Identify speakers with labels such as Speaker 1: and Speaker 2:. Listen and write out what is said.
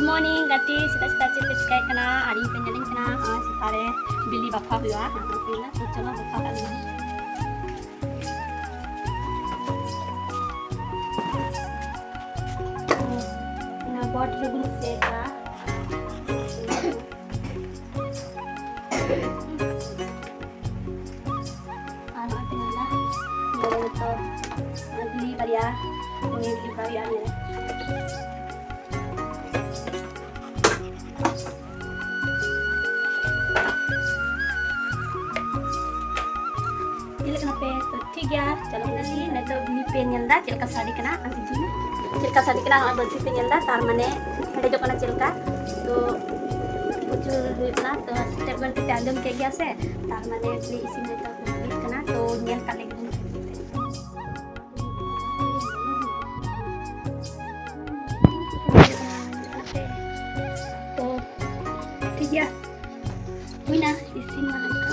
Speaker 1: morning gati sita cita cikai kena hari penyeling kena sitare bili bapa huआ ना तो चलो बता कर लो ना बॉट रेगुल से का आना tinggal तो beli varian ini beli varian ya ठीक है चलो नली ने तो बली पे नेलदा चलका साड़ी कना अंति जी चलका साड़ी कना हम बल्टी पे नेलदा तार माने हेडे जो कना चलका तो कुछ ना तो स्टेप बल्टी ते आंदम के गया से तार माने बली इसी में तो कंप्लीट कना तो नेल का लेके तो ठीक है हुई ना इसी में